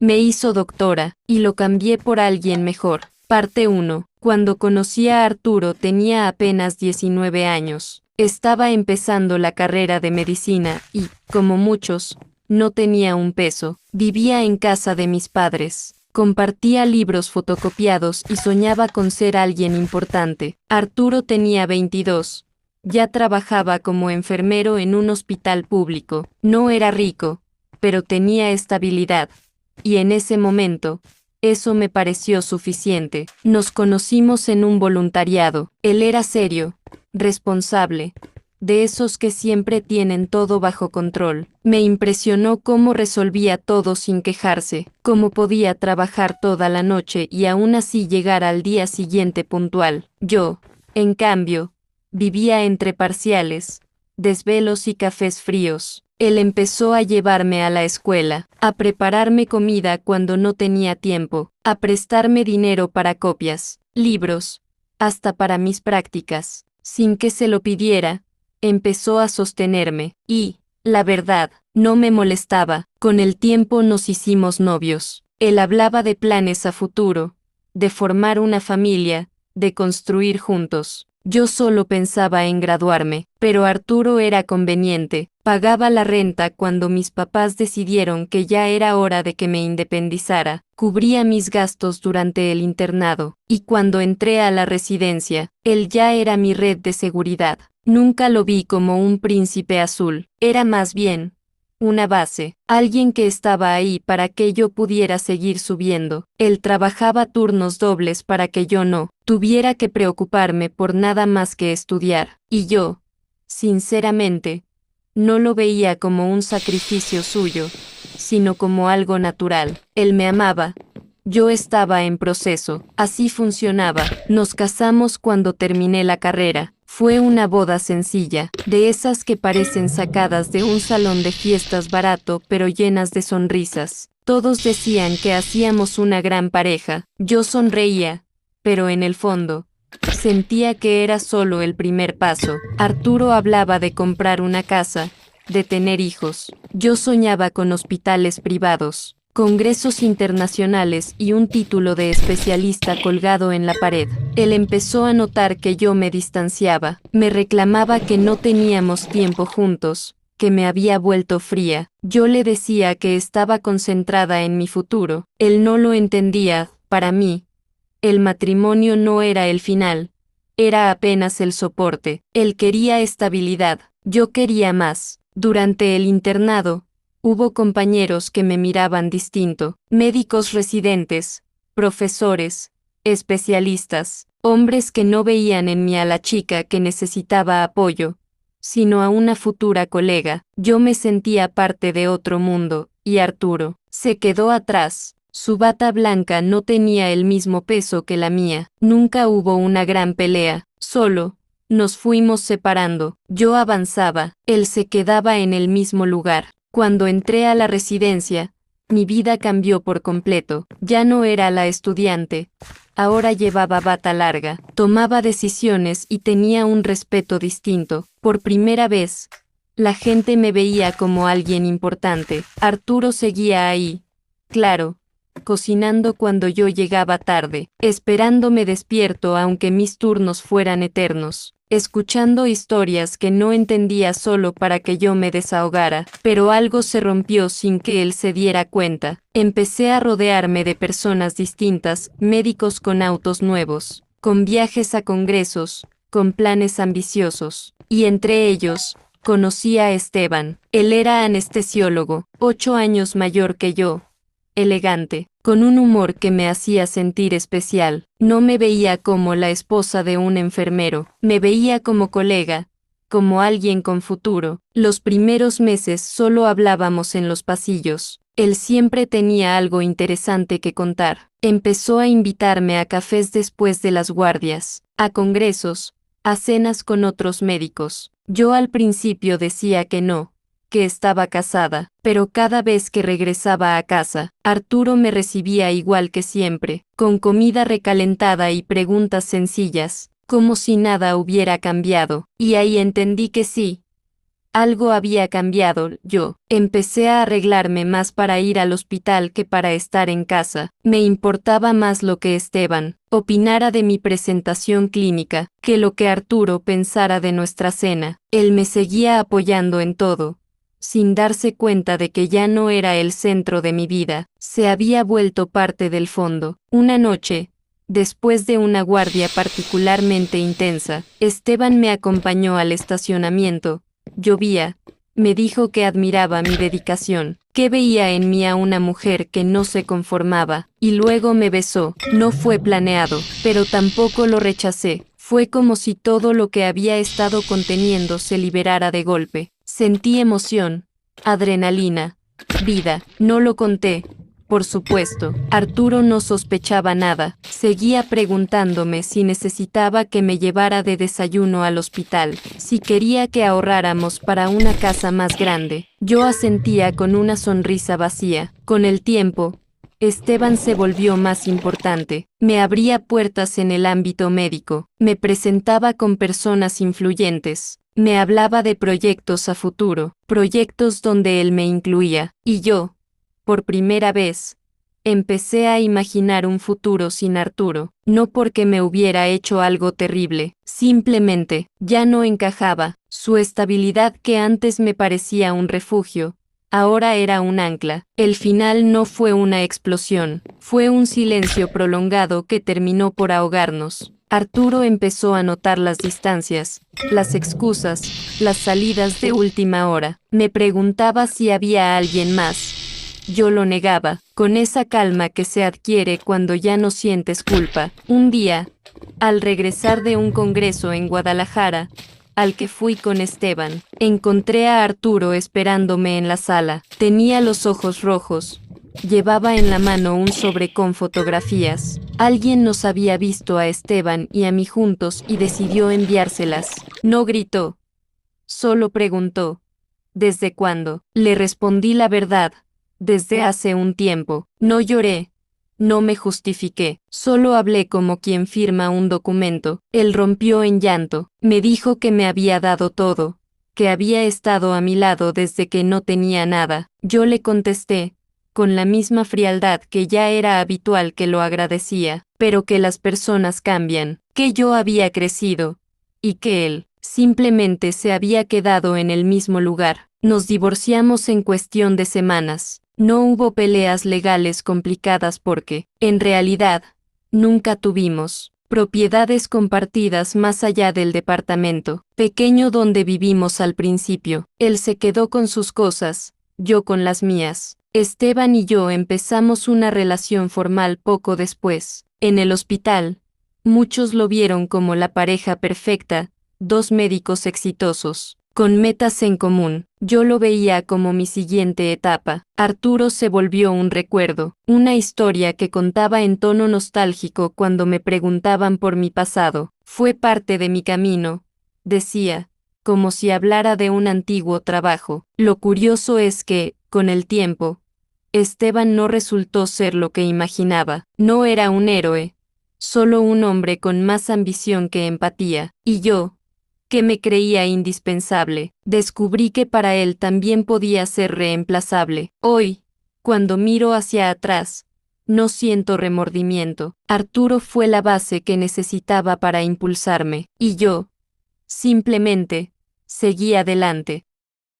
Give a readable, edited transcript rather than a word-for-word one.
Me hizo doctora, y lo cambié por alguien mejor. Parte 1. Cuando conocí a Arturo tenía apenas 19 años. Estaba empezando la carrera de medicina y, como muchos, no tenía un peso. Vivía en casa de mis padres. Compartía libros fotocopiados y soñaba con ser alguien importante. Arturo tenía 22. Ya trabajaba como enfermero en un hospital público. No era rico, pero tenía estabilidad. Y en ese momento, eso me pareció suficiente. Nos conocimos en un voluntariado. Él era serio, responsable, de esos que siempre tienen todo bajo control. Me impresionó cómo resolvía todo sin quejarse, cómo podía trabajar toda la noche y aún así llegar al día siguiente puntual. Yo, en cambio, vivía entre parciales, desvelos y cafés fríos. Él empezó a llevarme a la escuela, a prepararme comida cuando no tenía tiempo, a prestarme dinero para copias, libros, hasta para mis prácticas. Sin que se lo pidiera, empezó a sostenerme, y, la verdad, no me molestaba. Con el tiempo nos hicimos novios. Él hablaba de planes a futuro, de formar una familia, de construir juntos. Yo solo pensaba en graduarme, pero Arturo era conveniente. Pagaba la renta cuando mis papás decidieron que ya era hora de que me independizara, cubría mis gastos durante el internado, y cuando entré a la residencia, él ya era mi red de seguridad. Nunca lo vi como un príncipe azul, era más bien una base, alguien que estaba ahí para que yo pudiera seguir subiendo. Él trabajaba turnos dobles para que yo no tuviera que preocuparme por nada más que estudiar, y yo, sinceramente, no lo veía como un sacrificio suyo, sino como algo natural. Él me amaba. Yo estaba en proceso, así funcionaba. Nos casamos cuando terminé la carrera. Fue una boda sencilla, de esas que parecen sacadas de un salón de fiestas barato pero llenas de sonrisas. Todos decían que hacíamos una gran pareja. Yo sonreía, pero en el fondo, sentía que era solo el primer paso. Arturo hablaba de comprar una casa, de tener hijos. Yo soñaba con hospitales privados, congresos internacionales y un título de especialista colgado en la pared. Él empezó a notar que yo me distanciaba, me reclamaba que no teníamos tiempo juntos, que me había vuelto fría. Yo le decía que estaba concentrada en mi futuro. Él no lo entendía. Para mí, el matrimonio no era el final, era apenas el soporte. Él quería estabilidad, yo quería más. Durante el internado, hubo compañeros que me miraban distinto, médicos residentes, profesores, especialistas, hombres que no veían en mí a la chica que necesitaba apoyo, sino a una futura colega. Yo me sentía parte de otro mundo, y Arturo se quedó atrás. Su bata blanca no tenía el mismo peso que la mía. Nunca hubo una gran pelea, solo nos fuimos separando. Yo avanzaba, él se quedaba en el mismo lugar. Cuando entré a la residencia, mi vida cambió por completo. Ya no era la estudiante. Ahora llevaba bata larga, tomaba decisiones y tenía un respeto distinto. Por primera vez, la gente me veía como alguien importante. Arturo seguía ahí, claro, cocinando cuando yo llegaba tarde, esperándome despierto aunque mis turnos fueran eternos, escuchando historias que no entendía solo para que yo me desahogara, pero algo se rompió sin que él se diera cuenta. Empecé a rodearme de personas distintas, médicos con autos nuevos, con viajes a congresos, con planes ambiciosos, y entre ellos, conocí a Esteban. Él era anestesiólogo, 8 años mayor que yo, elegante, con un humor que me hacía sentir especial. No me veía como la esposa de un enfermero, me veía como colega, como alguien con futuro. Los primeros meses solo hablábamos en los pasillos. Él siempre tenía algo interesante que contar. Empezó a invitarme a cafés después de las guardias, a congresos, a cenas con otros médicos. Yo al principio decía que no, que estaba casada, pero cada vez que regresaba a casa, Arturo me recibía igual que siempre, con comida recalentada y preguntas sencillas, como si nada hubiera cambiado, y ahí entendí que sí, Algo había cambiado. Yo empecé a arreglarme más para ir al hospital que para estar en casa. Me importaba más lo que Esteban opinara de mi presentación clínica que lo que Arturo pensara de nuestra cena. Él me seguía apoyando en todo, sin darse cuenta de que ya no era el centro de mi vida. Se había vuelto parte del fondo. Una noche, después de una guardia particularmente intensa, Esteban me acompañó al estacionamiento. Llovía. Me dijo que admiraba mi dedicación, que veía en mí a una mujer que no se conformaba, y luego me besó. No fue planeado, pero tampoco lo rechacé. Fue como si todo lo que había estado conteniendo se liberara de golpe. Sentí emoción, adrenalina, vida. No lo conté. Por supuesto, Arturo no sospechaba nada. Seguía preguntándome si necesitaba que me llevara de desayuno al hospital, si quería que ahorráramos para una casa más grande. Yo asentía con una sonrisa vacía. Con el tiempo, Esteban se volvió más importante. Me abría puertas en el ámbito médico. Me presentaba con personas influyentes. Me hablaba de proyectos a futuro, proyectos donde él me incluía, y yo, por primera vez, empecé a imaginar un futuro sin Arturo, no porque me hubiera hecho algo terrible, simplemente, ya no encajaba. Su estabilidad, que antes me parecía un refugio, ahora era un ancla. El final no fue una explosión, fue un silencio prolongado que terminó por ahogarnos. Arturo empezó a notar las distancias, las excusas, las salidas de última hora. Me preguntaba si había alguien más. Yo lo negaba, con esa calma que se adquiere cuando ya no sientes culpa. Un día, al regresar de un congreso en Guadalajara, al que fui con Esteban, encontré a Arturo esperándome en la sala. Tenía los ojos rojos. Llevaba en la mano un sobre con fotografías. Alguien nos había visto a Esteban y a mí juntos y decidió enviárselas. No gritó. Solo preguntó: ¿desde cuándo? Le respondí la verdad. Desde hace un tiempo. No lloré. No me justifiqué. Solo hablé como quien firma un documento. Él rompió en llanto. Me dijo que me había dado todo, que había estado a mi lado desde que no tenía nada. Yo le contesté, con la misma frialdad que ya era habitual, que lo agradecía, pero que las personas cambian, que yo había crecido, y que él simplemente se había quedado en el mismo lugar. Nos divorciamos en cuestión de semanas. No hubo peleas legales complicadas porque, en realidad, nunca tuvimos propiedades compartidas más allá del departamento pequeño donde vivimos al principio. Él se quedó con sus cosas, yo con las mías. Esteban y yo empezamos una relación formal poco después. En el hospital, muchos lo vieron como la pareja perfecta, dos médicos exitosos, con metas en común. Yo lo veía como mi siguiente etapa. Arturo se volvió un recuerdo, una historia que contaba en tono nostálgico cuando me preguntaban por mi pasado. Fue parte de mi camino, decía, como si hablara de un antiguo trabajo. Lo curioso es que, con el tiempo, Esteban no resultó ser lo que imaginaba. No era un héroe, solo un hombre con más ambición que empatía. Y yo, que me creía indispensable, descubrí que para él también podía ser reemplazable. Hoy, cuando miro hacia atrás, no siento remordimiento. Arturo fue la base que necesitaba para impulsarme, y yo, simplemente, seguí adelante.